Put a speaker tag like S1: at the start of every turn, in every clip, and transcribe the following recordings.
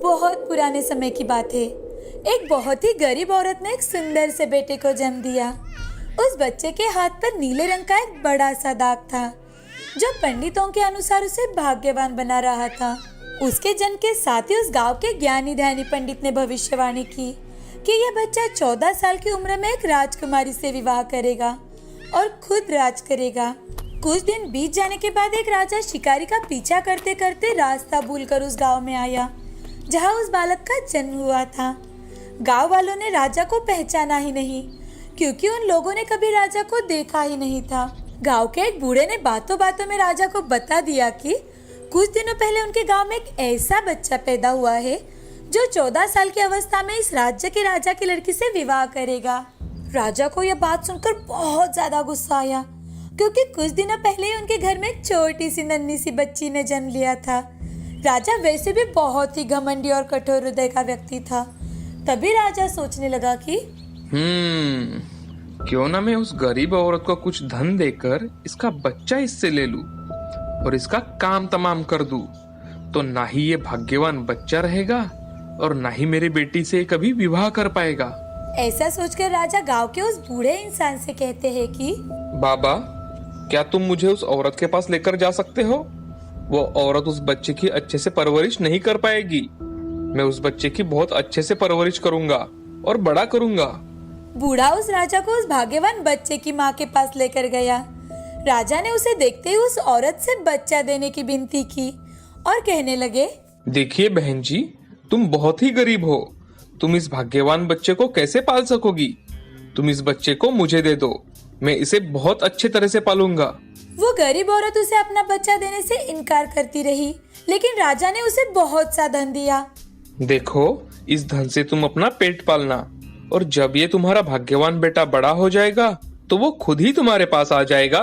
S1: बहुत पुराने समय की बात है। एक बहुत ही गरीब औरत ने एक सुंदर से बेटे को जन्म दिया। उस बच्चे के हाथ पर नीले रंग का एक बड़ा सा दाग था, जो पंडितों के अनुसार उसे भाग्यवान बना रहा था। उसके जन्म के साथ ही उस गांव के ज्ञानी ध्यानी पंडित ने भविष्यवाणी की कि यह बच्चा 14 साल की उम्र में एक राजकुमारी से विवाह करेगा और खुद राज करेगा। कुछ दिन बीत जाने के बाद एक राजा शिकारी का पीछा करते करते रास्ता भूलकर उस गांव में आया जहां उस बालक का जन्म हुआ था। गांव वालों ने राजा को पहचाना ही नहीं, क्योंकि उन लोगों ने कभी राजा को देखा ही नहीं था। गांव के एक बूढ़े ने बातों बातों में राजा को बता दिया कि कुछ दिनों पहले उनके गांव में एक ऐसा बच्चा पैदा हुआ है जो 14 साल की अवस्था में इस राज्य के राजा की लड़की से विवाह करेगा। राजा को यह बात सुनकर बहुत ज्यादा गुस्सा आया, क्योंकि कुछ दिनों पहले ही उनके घर में एक छोटी सी नन्ही सी बच्ची ने जन्म लिया था। राजा वैसे भी बहुत ही घमंडी और कठोर हृदय का व्यक्ति था। तभी राजा सोचने लगा कि
S2: क्यों ना मैं उस गरीब औरत को कुछ धन देकर इसका बच्चा इससे ले लूं और इसका काम तमाम कर दूं, तो ना ही ये भाग्यवान बच्चा रहेगा और ना ही मेरी बेटी से कभी विवाह कर पाएगा।
S1: ऐसा सोचकर राजा गांव के उस बूढ़े इंसान से कहते हैं कि
S2: बाबा, क्या तुम मुझे उस औरत के पास लेकर जा सकते हो? वो औरत उस बच्चे की अच्छे से परवरिश नहीं कर पाएगी। मैं उस बच्चे की बहुत अच्छे से परवरिश करूंगा और बड़ा करूंगा।
S1: बूढ़ा उस राजा को उस भाग्यवान बच्चे की माँ के पास लेकर गया। राजा ने उसे देखते ही उस औरत से बच्चा देने की विनती की और कहने लगे,
S2: देखिए बहन जी, तुम बहुत ही गरीब हो। तुम इस भाग्यवान बच्चे को कैसे पाल सकोगी? तुम इस बच्चे को मुझे दे दो, मैं इसे बहुत अच्छे तरह से पालूंगा।
S1: वो गरीब औरत उसे अपना बच्चा देने से इनकार करती रही, लेकिन राजा ने उसे बहुत सा धन दिया।
S2: देखो, इस धन से तुम अपना पेट पालना, और जब ये तुम्हारा भाग्यवान बेटा बड़ा हो जाएगा तो वो खुद ही तुम्हारे पास आ जाएगा।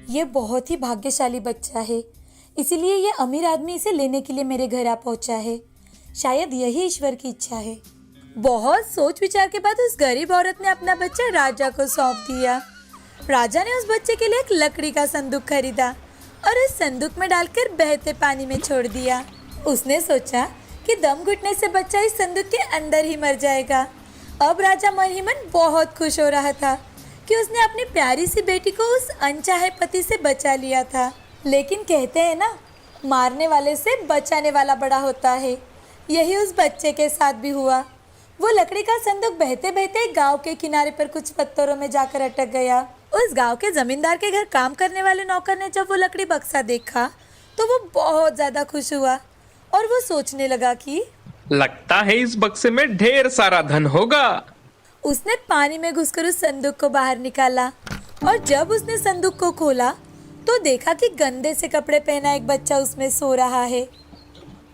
S1: ये बहुत ही भाग्यशाली बच्चा है, इसीलिए ये अमीर आदमी इसे लेने के लिए मेरे घर आ पहुंचा है। शायद यही ईश्वर की इच्छा है। बहुत सोच विचार के बाद उस गरीब औरत ने अपना बच्चा राजा को सौंप दिया। राजा ने उस बच्चे के लिए एक लकड़ी का संदूक खरीदा और इस संदूक में डालकर बहते पानी में छोड़ दिया। उसने सोचा कि दम घुटने से बच्चा इस संदूक के अंदर ही मर जाएगा। अब राजा मन ही मन बहुत खुश हो रहा था कि उसने अपनी प्यारी सी बेटी को उस अनचाहे पति से बचा लिया था। लेकिन कहते हैं ना, मारने वाले से बचाने वाला बड़ा होता है। यही उस बच्चे के साथ भी हुआ। वो लकड़ी का संदूक बहते बहते गांव के किनारे पर कुछ पत्थरों में जाकर अटक गया। उस गांव के जमींदार के घर काम करने वाले नौकर ने जब वो लकड़ी बक्सा देखा तो वो बहुत ज्यादा खुश हुआ और वो सोचने लगा कि
S2: लगता है इस बक्से में ढेर सारा धन होगा।
S1: उसने पानी में घुसकर उस संदूक को बाहर निकाला और जब उसने संदूक को खोला तो देखा कि गंदे से कपड़े पहना एक बच्चा उसमें सो रहा है।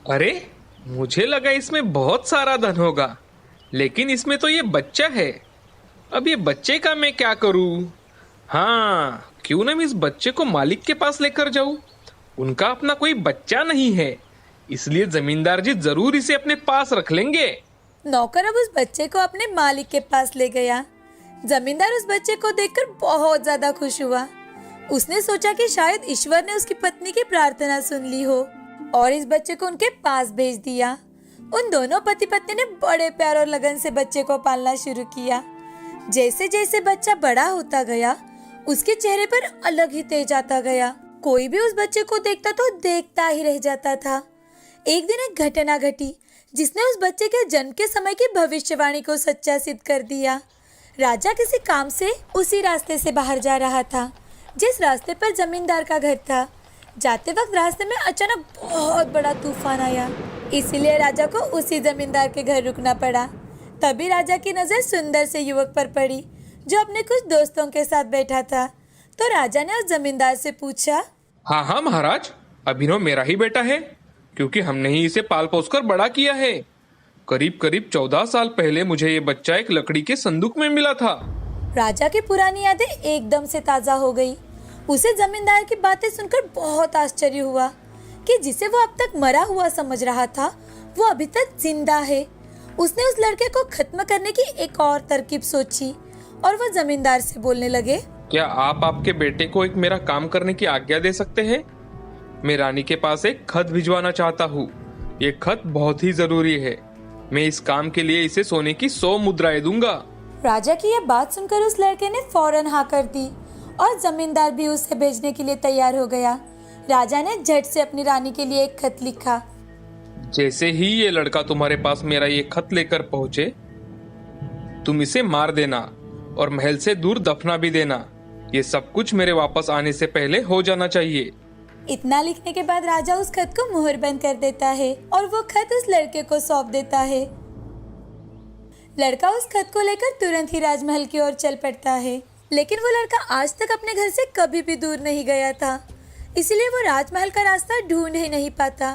S2: अरे, मुझे लगा इसमें बहुत सारा धन होगा, लेकिन इसमें तो ये बच्चा है। अब ये बच्चे का मैं क्या करूं? हाँ, क्यों ना मैं इस बच्चे को मालिक के पास लेकर जाऊं। उनका अपना कोई बच्चा नहीं है, इसलिए जमींदार जी जरूर इसे अपने पास रख लेंगे।
S1: नौकर अब उस बच्चे को अपने मालिक के पास ले गया। जमींदार उस बच्चे को देखकर बहुत ज्यादा खुश हुआ। उसने सोचा कि शायद ईश्वर ने उसकी पत्नी की प्रार्थना सुन ली हो और इस बच्चे को उनके पास भेज दिया। उन दोनों पति पत्नी ने बड़े प्यार और लगन से बच्चे को पालना शुरू किया। जैसे जैसे बच्चा बड़ा होता गया, उसके चेहरे पर अलग ही तेज आता गया। कोई भी उस बच्चे को देखता तो देखता ही रह जाता था। एक दिन एक घटना घटी जिसने उस बच्चे के जन्म के समय की भविष्यवाणी को सच्चा सिद्ध कर दिया। राजा किसी काम से उसी रास्ते से बाहर जा रहा था जिस रास्ते पर जमींदार का घर था। जाते वक्त रास्ते में अचानक बहुत बड़ा तूफान आया, इसीलिए राजा को उसी जमींदार के घर रुकना पड़ा। तभी राजा की नजर सुंदर से युवक पर पड़ी जो अपने कुछ दोस्तों के साथ बैठा था। तो राजा ने उस जमींदार से पूछा,
S2: हाँ हाँ महाराज, अभिनव मेरा ही बेटा है, क्योंकि हमने ही इसे पाल पोस कर बड़ा किया है। करीब करीब 14 साल पहले मुझे ये बच्चा एक लकड़ी के संदूक में मिला था।
S1: राजा की पुरानी यादें एकदम से ताजा हो गई। उसे जमींदार की बातें सुनकर बहुत आश्चर्य हुआ कि जिसे वो अब तक मरा हुआ समझ रहा था वो अभी तक जिंदा है। उसने उस लड़के को खत्म करने की एक और तरकीब सोची और वो जमींदार से बोलने लगे,
S2: क्या आप आपके बेटे को एक मेरा काम करने की आज्ञा दे सकते हैं? मैं रानी के पास एक खत भिजवाना चाहता हूँ ये खत बहुत ही जरूरी है। मैं इस काम के लिए इसे सोने की 100 मुद्राएं दूंगा।
S1: राजा की यह बात सुनकर उस लड़के ने फौरन हाँ कर दी और जमींदार भी उसे भेजने के लिए तैयार हो गया। राजा ने झट से अपनी रानी के लिए एक खत लिखा।
S2: जैसे ही ये लड़का तुम्हारे पास मेरा ये खत लेकर पहुंचे, तुम इसे मार देना और महल से दूर दफना भी देना। ये सब कुछ मेरे वापस आने से पहले हो जाना चाहिए।
S1: इतना लिखने के बाद राजा उस खत को मुहर बंद कर देता है और वो खत उस लड़के को सौंप देता है। लड़का उस खत को लेकर तुरंत ही राजमहल की ओर चल पड़ता है, लेकिन वो लड़का आज तक अपने घर से कभी भी दूर नहीं गया था, इसलिए वो राजमहल का रास्ता ढूंढ ही नहीं पाता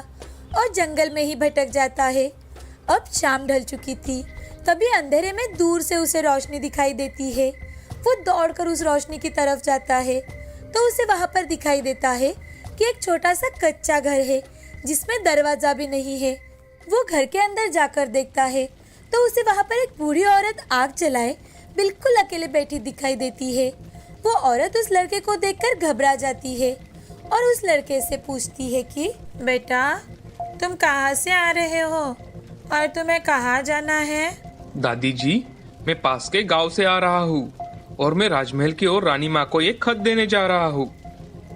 S1: और जंगल में ही भटक जाता है। अब शाम ढल चुकी थी, तभी अंधेरे में दूर से उसे रोशनी दिखाई देती है। वो दौड़कर उस रोशनी की तरफ जाता है तो उसे वहां पर दिखाई देता है कि एक छोटा सा कच्चा घर है जिसमें दरवाजा भी नहीं है। वो घर के अंदर जाकर देखता है तो उसे वहां पर एक बूढ़ी औरत आग जलाए बिल्कुल अकेले बैठी दिखाई देती है। वो औरत उस लड़के को देखकर घबरा जाती है और उस लड़के से पूछती है कि बेटा, तुम कहाँ से आ रहे हो और तुम्हें कहाँ जाना है?
S2: दादी जी, मैं पास के गांव से आ रहा हूँ और मैं राजमहल की ओर रानी माँ को एक खत देने जा रहा हूँ,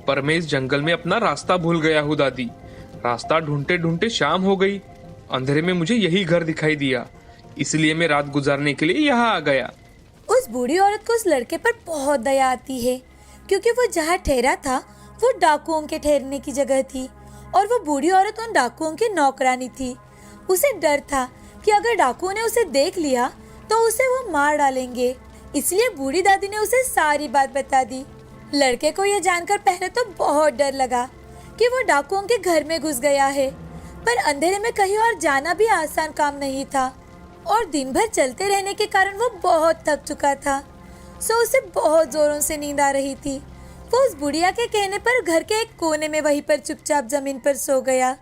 S2: पर मैं इस जंगल में अपना रास्ता भूल गया हूँ दादी। रास्ता ढूंढते ढूंढते शाम हो गई। अंधेरे में मुझे यही घर दिखाई दिया, इसलिए मैं रात गुजारने के लिए यहाँ आ गया।
S1: उस बूढ़ी औरत को उस लड़के पर बहुत दया आती है, क्योंकि वो जहाँ ठहरा था वो डाकुओं के ठहरने की जगह थी और वो बूढ़ी औरत उन डाकुओं की नौकरानी थी। उसे डर था कि अगर डाकुओं ने उसे देख लिया तो उसे वो मार डालेंगे, इसलिए बूढ़ी दादी ने उसे सारी बात बता दी। लड़के को यह जानकर पहले तो बहुत डर लगा कि वो डाकुओं के घर में घुस गया है, पर अंधेरे में कहीं और जाना भी आसान काम नहीं था और दिन भर चलते रहने के कारण वो बहुत थक चुका था, सो उसे बहुत जोरों से नींद आ रही थी। वो उस बुढ़िया के कहने पर घर के एक कोने में वहीं पर चुपचाप जमीन पर सो गया।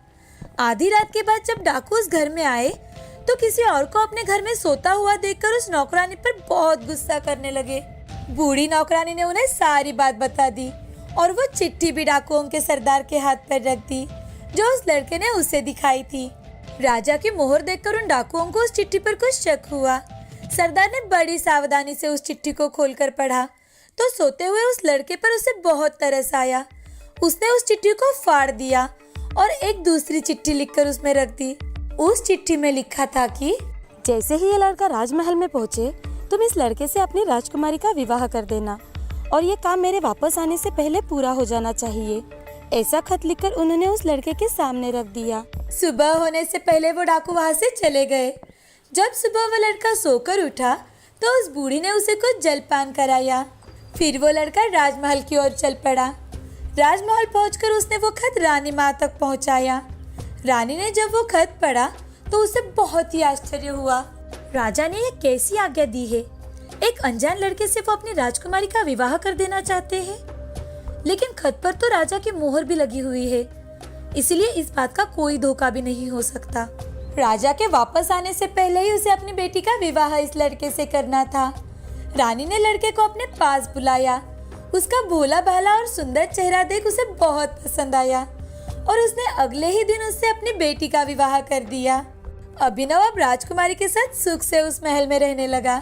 S1: आधी रात के बाद जब डाकू उस घर में आए तो किसी और को अपने घर में सोता हुआ देखकर उस नौकरानी पर बहुत गुस्सा करने लगे। बूढ़ी नौकरानी ने उन्हें सारी बात बता दी और वो चिट्ठी भी डाकुओं के सरदार के हाथ पर रख दी जो उस लड़के ने उसे दिखाई थी। राजा की मोहर देखकर उन डाकुओं को उस चिट्ठी पर कुछ शक हुआ। सरदार ने बड़ी सावधानी से उस चिट्ठी को खोलकर पढ़ा तो सोते हुए उस लड़के पर उसे बहुत तरस आया। उसने उस चिट्ठी को फाड़ दिया और एक दूसरी चिट्ठी लिखकर उसमें रख दी। उस चिट्ठी में लिखा था कि
S3: जैसे ही ये लड़का राजमहल में पहुंचे, तुम इस लड़के से अपनी राजकुमारी का विवाह कर देना और ये काम मेरे वापस आने से पहले पूरा हो जाना चाहिए। ऐसा खत लिखकर उन्होंने उस लड़के के सामने रख दिया।
S1: सुबह होने से पहले वो डाकू वहाँ से चले गए। जब सुबह वो लड़का सोकर उठा तो उस बूढ़ी ने उसे कुछ जलपान कराया। फिर वो लड़का राजमहल की ओर चल पड़ा। राजमहल पहुंचकर उसने वो खत रानी माँ तक पहुंचाया। रानी ने जब वो खत पढ़ा तो उसे बहुत ही आश्चर्य हुआ। राजा ने ये कैसी आज्ञा दी है? एक अनजान लड़के से वो अपनी राजकुमारी का विवाह कर देना चाहते हैं, लेकिन खत पर तो राजा की मोहर भी लगी हुई है, इसलिए इस बात का कोई धोखा भी नहीं हो सकता। राजा के वापस आने से पहले ही उसे अपनी बेटी का विवाह इस लड़के से करना था। रानी ने लड़के को अपने पास बुलाया। उसका भोला भाला और सुंदर चेहरा देख उसे बहुत पसंद आया और उसने अगले ही दिन उससे अपनी बेटी का विवाह कर दिया। अभिनव अब राजकुमारी के साथ सुख से उस महल में रहने लगा।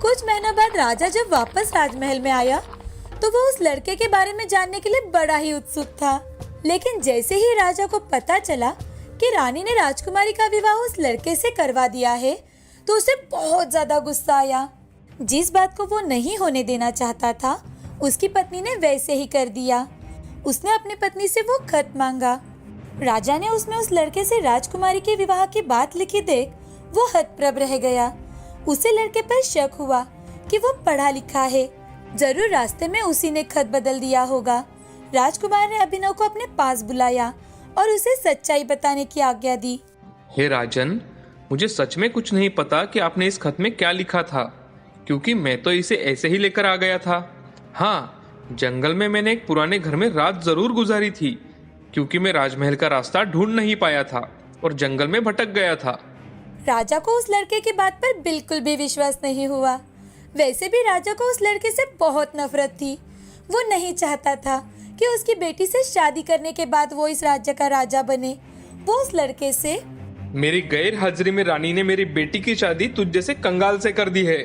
S1: कुछ महीनों बाद राजा जब वापस राजमहल में आया तो वो उस लड़के के बारे में जानने के लिए बड़ा ही उत्सुक था, लेकिन जैसे ही राजा को पता चला कि रानी ने राजकुमारी का विवाह उस लड़के से करवा दिया है तो उसे बहुत ज्यादा गुस्सा आया। जिस बात को वो नहीं होने देना चाहता था उसकी पत्नी ने वैसे ही कर दिया। उसने अपनी पत्नी से वो खत मांगा। राजा ने उसमें उस लड़के से राजकुमारी के विवाह की बात लिखी देख वो हतप्रभ रह गया। उसे लड़के पर शक हुआ कि वो पढ़ा लिखा है, जरूर रास्ते में उसी ने खत बदल दिया होगा। राजकुमार ने अभिनव को अपने पास बुलाया और उसे सच्चाई बताने की आज्ञा दी।
S2: हे राजन, मुझे सच में कुछ नहीं पता कि आपने इस खत में क्या लिखा था, क्योंकि मैं तो इसे ऐसे ही लेकर आ गया था। हाँ, जंगल में मैंने एक पुराने घर में रात जरूर गुजारी थी, क्योंकि मैं राजमहल का रास्ता ढूंढ नहीं पाया था और जंगल में भटक गया था।
S1: राजा को उस लड़के की बात पर बिल्कुल भी विश्वास नहीं हुआ। वैसे भी राजा को उस लड़के से बहुत नफरत थी। वो नहीं चाहता था कि उसकी बेटी से शादी करने के बाद वो इस राज्य का राजा बने वो उस लड़के से,
S2: मेरी गैर हाजिरी में रानी ने मेरी बेटी की शादी तुझ जैसे कंगाल से कर दी है,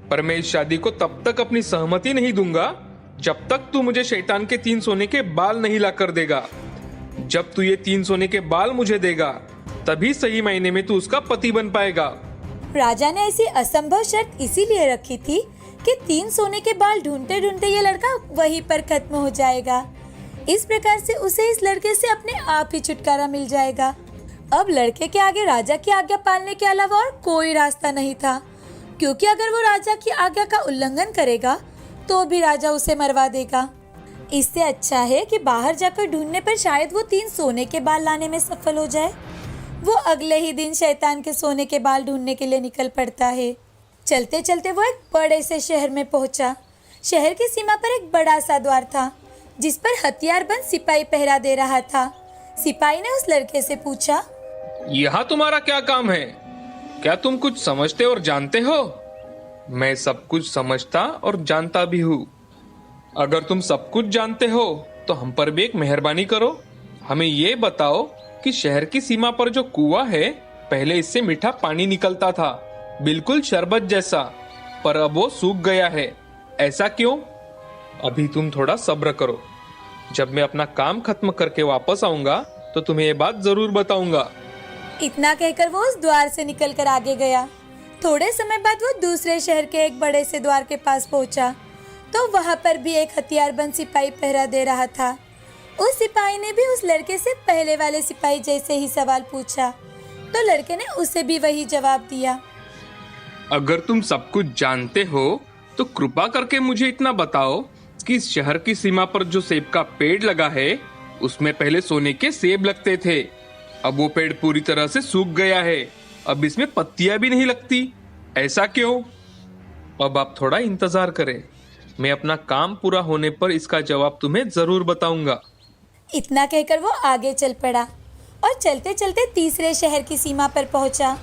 S2: पर मैं इस शादी को तब तक अपनी सहमति नहीं दूंगा जब तक तू मुझे शैतान के 3 सोने के बाल नहीं ला कर देगा। जब तू ये 3 सोने के बाल मुझे देगा तभी सही महीने में तू उसका पति बन पाएगा।
S1: राजा ने ऐसी असंभव शर्त इसीलिए रखी थी कि 3 सोने के बाल ढूंढते ढूंढते ये लड़का वहीं पर खत्म हो जाएगा। इस प्रकार से उसे इस लड़के से अपने आप ही छुटकारा मिल जाएगा। अब लड़के के आगे राजा की आज्ञा पालने के अलावा और कोई रास्ता नहीं था, क्योंकि अगर वो राजा की आज्ञा का उल्लंघन करेगा तो भी राजा उसे मरवा देगा। इससे अच्छा है कि बाहर जाकर ढूंढने पर शायद वो 3 सोने के बाल लाने में सफल हो जाए। वो अगले ही दिन शैतान के सोने के बाल ढूंढने के लिए निकल पड़ता है। चलते चलते वो एक बड़े से शहर में पहुंचा। शहर की सीमा पर एक बड़ा सा द्वार था जिस पर हथियारबंद सिपाही पहरा दे रहा था। सिपाही ने उस लड़के से पूछा,
S2: यहाँ तुम्हारा क्या काम है? क्या तुम कुछ समझते और जानते हो? मैं सब कुछ समझता और जानता भी हूँ। अगर तुम सब कुछ जानते हो तो हम पर भी एक मेहरबानी करो। हमें ये बताओ कि शहर की सीमा पर जो कुआं है, पहले इससे मीठा पानी निकलता था, बिल्कुल शरबत जैसा, पर अब वो सूख गया है। ऐसा क्यों? अभी तुम थोड़ा सब्र करो। जब मैं अपना काम खत्म करके वापस आऊंगा तो तुम्हें ये बात जरूर बताऊंगा।
S1: इतना कहकर वो उस द्वार से निकलकर आगे गया। थोड़े समय बाद वो दूसरे शहर के एक बड़े से द्वार के पास पहुंचा तो वहां पर भी एक हथियारबंद सिपाही पहरा दे रहा था। उस सिपाही ने भी उस लड़के से पहले वाले सिपाही जैसे ही सवाल पूछा तो लड़के ने उसे भी वही जवाब दिया।
S2: अगर तुम सब कुछ जानते हो तो कृपा करके मुझे इतना बताओ कि इस शहर की सीमा पर जो सेब का पेड़ लगा है, उसमें पहले सोने के सेब लगते थे। अब वो पेड़ पूरी तरह से सूख गया है। अब इसमें पत्तियां भी नहीं लगती। ऐसा क्यों? अब आप थोड़ा इंतजार करें। मैं अपना काम पूरा होने पर इसका जवाब तुम्हें जरूर बताऊंगा।
S1: इतना कहकर वो आगे चल पड़ा और चलते चलते तीसरे शहर की सीमा पर पहुंचा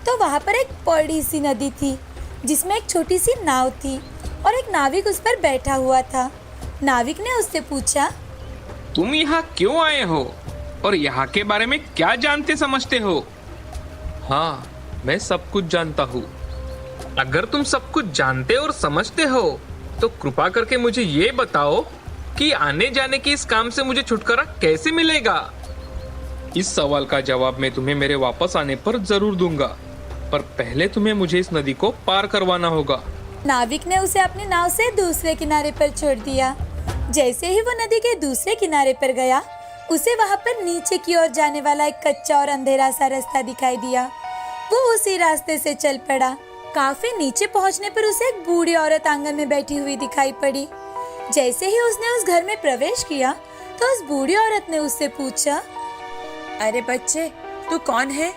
S1: तो वहां पर एक बड़ी सी नदी थी जिसमें एक छोटी सी नाव थी और एक नाविक उस पर बैठा हुआ था। नाविक ने उससे पूछा,
S2: तुम यहाँ क्यों आए हो और यहाँ के बारे में क्या जानते समझते हो? हाँ, मैं सब कुछ जानता हूँ। अगर तुम सब कुछ जानते और समझते हो तो कृपा करके मुझे ये बताओ कि आने जाने के इस काम से मुझे छुटकारा कैसे मिलेगा? इस सवाल का जवाब मैं तुम्हें मेरे वापस आने पर जरूर दूंगा, पर पहले तुम्हें मुझे इस नदी को पार करवाना होगा।
S1: नाविक ने उसे अपनी नाव से दूसरे किनारे पर छोड़ दिया। जैसे ही वो नदी के दूसरे किनारे पर गया, उसे वहां पर नीचे की ओर जाने वाला एक कच्चा और अंधेरा सा रास्ता दिखाई दिया। वो उसी रास्ते से चल पड़ा। काफी नीचे पहुंचने पर उसे एक बूढ़ी औरत आंगन में बैठी हुई दिखाई पड़ी। जैसे ही उसने उस घर में प्रवेश किया तो उस बूढ़ी औरत ने उससे पूछा,
S4: अरे बच्चे, तू कौन है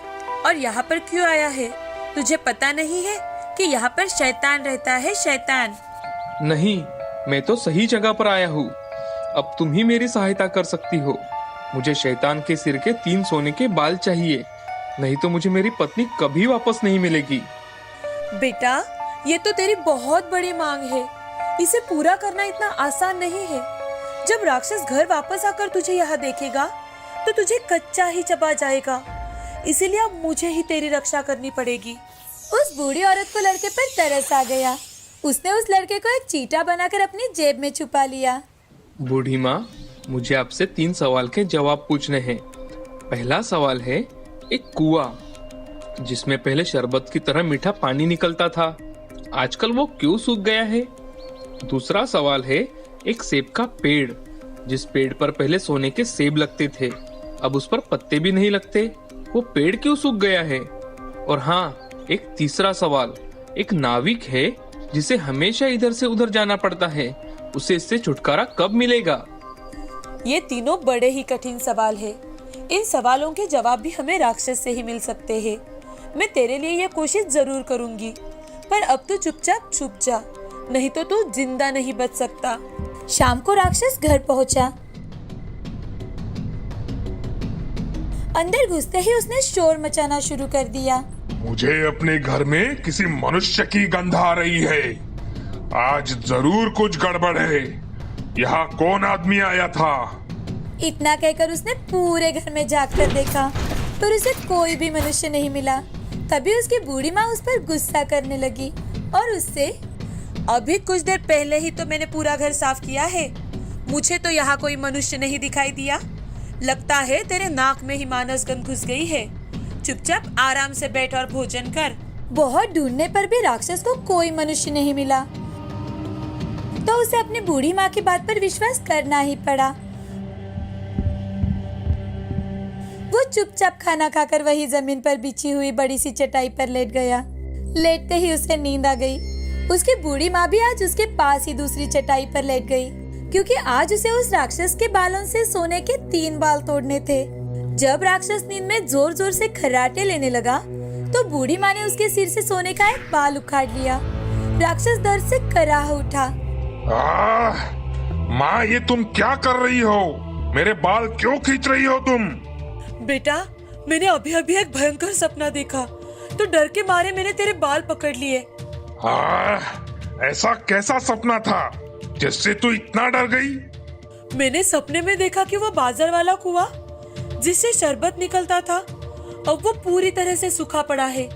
S4: और यहाँ पर क्यों आया है? तुझे पता नहीं है कि यहाँ पर शैतान रहता है? शैतान।
S2: नहीं, मैं तो सही जगह पर आया हूँ। अब तुम ही मेरी सहायता कर सकती हो। मुझे शैतान के सिर के 3 सोने के बाल चाहिए, नहीं तो मुझे मेरी पत्नी कभी वापस नहीं मिलेगी।
S4: बेटा, ये तो तेरी बहुत बड़ी मांग है। इसे पूरा करना इतना आसान नहीं है। जब राक्षस घर वापस आकर तुझे यहाँ देखेगा तो तुझे कच्चा ही चबा जाएगा। इसीलिए अब मुझे ही तेरी रक्षा करनी पड़ेगी।
S1: उस बूढ़ी औरत को लड़के पर तरस आ गया। उसने उस लड़के को एक चींटा बनाकर अपनी जेब में छुपा लिया।
S2: बूढ़ी माँ, मुझे आपसे 3 सवाल के जवाब पूछने हैं। पहला सवाल है, एक कुआं जिसमें पहले शरबत की तरह मीठा पानी निकलता था, आजकल वो क्यों सूख गया है? दूसरा सवाल है, एक सेब का पेड़ जिस पेड़ पर पहले सोने के सेब लगते थे, अब उस पर पत्ते भी नहीं लगते, वो पेड़ क्यों सूख गया है? और हाँ, एक तीसरा सवाल, एक नाविक है जिसे हमेशा इधर से उधर जाना पड़ता है, उसे इससे छुटकारा कब मिलेगा?
S4: ये तीनों बड़े ही कठिन सवाल है। इन सवालों के जवाब भी हमें राक्षस से ही मिल सकते हैं। मैं तेरे लिए ये कोशिश जरूर करूंगी, पर अब तू चुपचाप छुप जा, नहीं तो तू जिंदा नहीं बच सकता।
S1: शाम को राक्षस घर पहुंचा। अंदर घुसते ही उसने शोर मचाना शुरू कर दिया।
S5: मुझे अपने घर में किसी मनुष्य की गंध आ रही है। आज जरूर कुछ गड़बड़ है। यहाँ कौन आदमी आया था?
S1: इतना कहकर उसने पूरे घर में झांक कर देखा पर उसे कोई भी मनुष्य नहीं मिला। तभी उसकी बूढ़ी माँ उस पर गुस्सा करने लगी और उससे,
S4: अभी कुछ देर पहले ही तो मैंने पूरा घर साफ किया है, मुझे तो यहाँ कोई मनुष्य नहीं दिखाई दिया। लगता है तेरे नाक में ही मानस गंध घुस गई है। चुपचाप आराम से बैठ और भोजन कर।
S1: बहुत ढूंढने पर भी राक्षस को कोई मनुष्य नहीं मिला तो उसे अपनी बूढ़ी माँ की बात पर विश्वास करना ही पड़ा। वो चुपचाप खाना खाकर वही जमीन पर बिछी हुई बड़ी सी चटाई पर लेट गया। लेटते ही उसे नींद आ गई। उसकी बूढ़ी माँ भी आज उसके पास ही दूसरी चटाई पर लेट गई क्योंकि आज उसे उस राक्षस के बालों से सोने के 3 बाल तोड़ने थे। जब राक्षस नींद में जोर जोर से खर्राटे लेने लगा तो बूढ़ी माँ ने उसके सिर से सोने का एक बाल उखाड़ लिया। राक्षस दर्द से कराह उठा।
S5: माँ, ये तुम क्या कर रही हो? मेरे बाल क्यों खींच रही हो तुम?
S4: बेटा, मैंने अभी अभी एक भयंकर सपना देखा तो डर के मारे मैंने तेरे बाल पकड़ लिए।
S5: ऐसा कैसा सपना था जिससे तू इतना डर गई?
S4: मैंने सपने में देखा कि वो बाजार वाला कुआं जिससे शरबत निकलता था अब वो पूरी तरह से सूखा पड़ा है।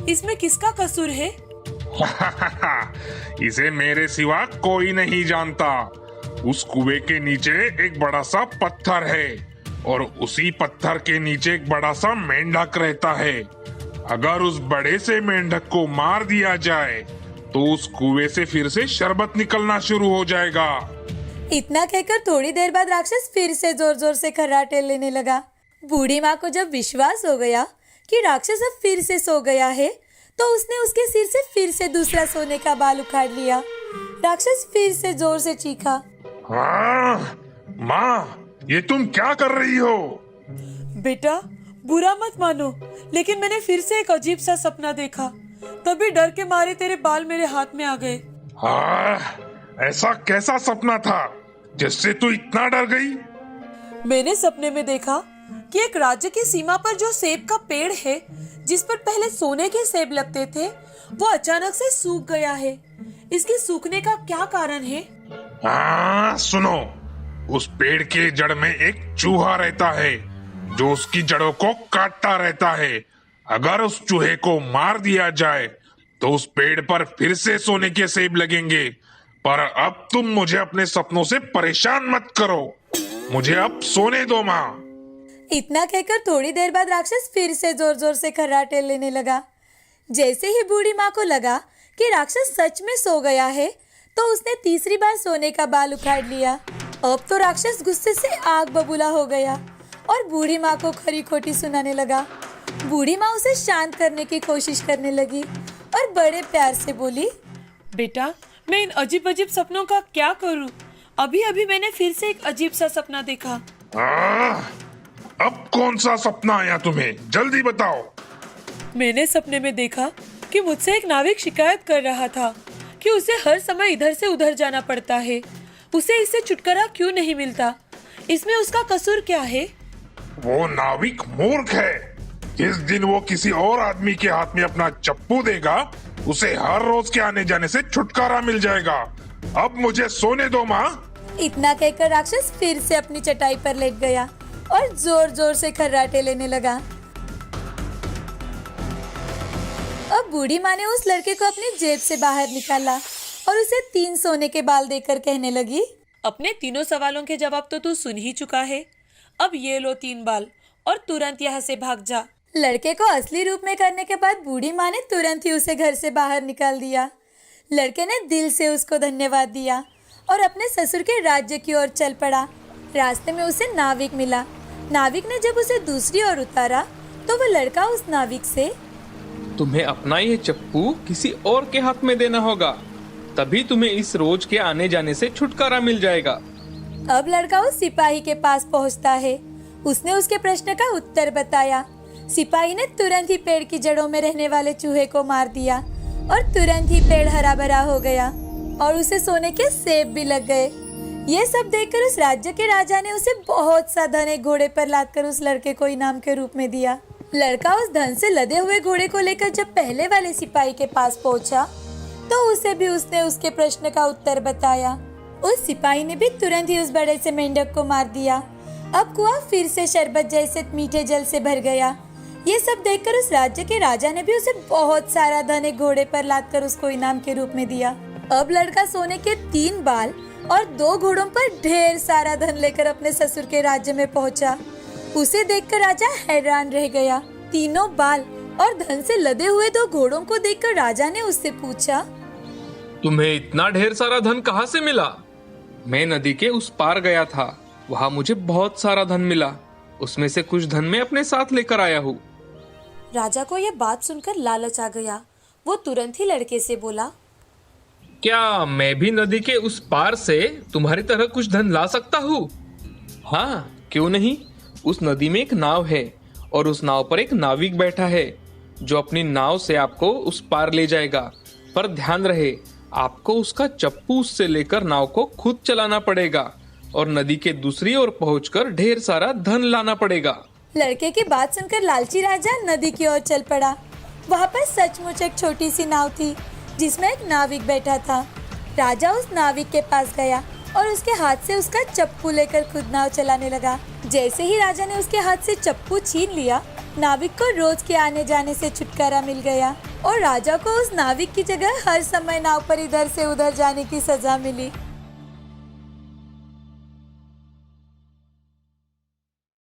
S4: इसमें किसका कसूर है?
S5: इसे मेरे सिवा कोई नहीं जानता। उस कुएं के नीचे एक बड़ा सा पत्थर है और उसी पत्थर के नीचे एक बड़ा सा मेंढक रहता है। अगर उस बड़े से मेंढक को मार दिया जाए तो उस कुएं से फिर से शरबत निकलना शुरू हो जाएगा।
S1: इतना कहकर थोड़ी देर बाद राक्षस फिर से जोर जोर से खर्राटे लेने लगा। बूढ़ी माँ को जब विश्वास हो गया कि राक्षस अब फिर से सो गया है तो उसने उसके सिर से फिर से दूसरा सोने का बाल उखाड़ लिया। राक्षस फिर से जोर से चीखा।
S5: माँ, ये तुम क्या कर रही हो?
S4: बेटा, बुरा मत मानो, लेकिन मैंने फिर से एक अजीब सा सपना देखा। तभी डर के मारे तेरे बाल मेरे हाथ में आ गए।
S5: ऐसा कैसा सपना था जिससे तू इतना डर गई?
S4: मैंने सपने में देखा कि एक राज्य की सीमा पर जो सेब का पेड़ है जिस पर पहले सोने के सेब लगते थे वो अचानक से सूख गया है। इसके सूखने का क्या कारण है?
S5: सुनो, उस पेड़ के जड़ में एक चूहा रहता है जो उसकी जड़ों को काटता रहता है। अगर उस चूहे को मार दिया जाए तो उस पेड़ पर फिर से सोने के सेब लगेंगे। पर अब तुम मुझे अपने सपनों से परेशान मत करो, मुझे अब सोने दो माँ।
S1: इतना कहकर थोड़ी देर बाद राक्षस फिर से जोर जोर से खर्राटे लेने लगा। जैसे ही बूढ़ी माँ को लगा कि राक्षस सच में सो गया है तो उसने तीसरी बार सोने का बाल उखाड़ लिया। अब तो राक्षस गुस्से से आग बबूला हो गया और बूढ़ी माँ को खरी खोटी सुनाने लगा। बूढ़ी माँ उसे शांत करने की कोशिश करने लगी और बड़े प्यार से बोली,
S4: बेटा, मैं इन अजीब अजीब सपनों का क्या करूं? अभी अभी मैंने फिर से एक अजीब सा सपना देखा।
S5: अब कौन सा सपना आया तुम्हें? जल्दी बताओ।
S4: मैंने सपने में देखा कि मुझसे एक नाविक शिकायत कर रहा था कि उसे हर समय इधर से उधर जाना पड़ता है। उसे इससे छुटकारा क्यों नहीं मिलता? इसमें उसका कसूर क्या है?
S5: वो नाविक मूर्ख है। जिस दिन वो किसी और आदमी के हाथ में अपना चप्पू देगा उसे हर रोज के आने जाने से छुटकारा मिल जाएगा। अब मुझे सोने दो माँ।
S1: इतना कहकर राक्षस फिर से अपनी चटाई पर लेट गया और जोर जोर से खर्राटे लेने लगा। अब बूढ़ी माँ ने उस लड़के को अपनी जेब से बाहर निकाला और उसे 3 सोने के बाल देकर कहने लगी,
S4: अपने तीनों सवालों के जवाब तो तू सुन ही चुका है। अब ये लो 3 बाल और तुरंत यहाँ से भाग जा।
S1: लड़के को असली रूप में करने के बाद बूढ़ी माँ ने तुरंत ही उसे घर से बाहर निकाल दिया। लड़के ने दिल से उसको धन्यवाद दिया और अपने ससुर के राज्य की ओर चल पड़ा। रास्ते में उसे नाविक मिला। नाविक ने जब उसे दूसरी ओर उतारा तो वो लड़का उस नाविक से,
S2: तुम्हें अपना ये चप्पू किसी और के हाथ में देना होगा, तभी तुम्हें इस रोज के आने जाने से छुटकारा मिल जाएगा।
S1: अब लड़का उस सिपाही के पास पहुंचता है। उसने उसके प्रश्न का उत्तर बताया। सिपाही ने तुरंत ही पेड़ की जड़ों में रहने वाले चूहे को मार दिया और तुरंत ही पेड़ हरा भरा हो गया और उसे सोने के सेब भी लग गए। ये सब देखकर उस राज्य के राजा ने उसे बहुत सा धन एक घोड़े पर लादकर उस लड़के को इनाम के रूप में दिया। लड़का उस धन से लदे हुए घोड़े को लेकर जब पहले वाले सिपाही के पास पहुंचा तो उसे भी उसने उसके प्रश्न का उत्तर बताया। उस सिपाही ने भी तुरंत ही उस बड़े से मेंढक को मार दिया अब कुआं फिर से शरबत जैसे मीठे जल से भर गया। ये सब देखकर उस राज्य के राजा ने भी उसे बहुत सारा धन एक घोड़े पर लादकर उसको इनाम के रूप में दिया। अब लड़का सोने के 3 बाल और 2 घोड़ों पर ढेर सारा धन लेकर अपने ससुर के राज्य में पहुंचा। उसे देखकर राजा हैरान रह गया। तीनों बाल और धन से लदे हुए 2 घोड़ों को देखकर राजा ने उससे पूछा,
S2: तुम्हें इतना ढेर सारा धन कहाँ से मिला? मैं नदी के उस पार गया था, वहाँ मुझे बहुत सारा धन मिला। उसमें से कुछ धन मैं अपने साथ लेकर आया हूँ।
S3: राजा को यह बात सुनकर लालच आ गया। वो तुरंत ही लड़के से बोला,
S2: क्या मैं भी नदी के उस पार से तुम्हारी तरह कुछ धन ला सकता हूँ? हाँ, क्यों नहीं। उस नदी में एक नाव है और उस नाव पर एक नाविक बैठा है जो अपनी नाव से आपको उस पार ले जाएगा। पर ध्यान रहे, आपको उसका चप्पू उससे लेकर नाव को खुद चलाना पड़ेगा और नदी के दूसरी ओर पहुंचकर ढेर सारा धन लाना पड़ेगा।
S1: लड़के की बात सुनकर लालची राजा नदी की ओर चल पड़ा। वहाँ पर सचमुच एक छोटी सी नाव थी जिसमें एक नाविक बैठा था। राजा उस नाविक के पास गया और उसके हाथ से उसका चप्पू लेकर खुद नाव चलाने लगा। जैसे ही राजा ने उसके हाथ से चप्पू छीन लिया, नाविक को रोज के आने जाने से छुटकारा मिल गया और राजा को उस नाविक की जगह हर समय नाव पर इधर से उधर जाने की सजा मिली।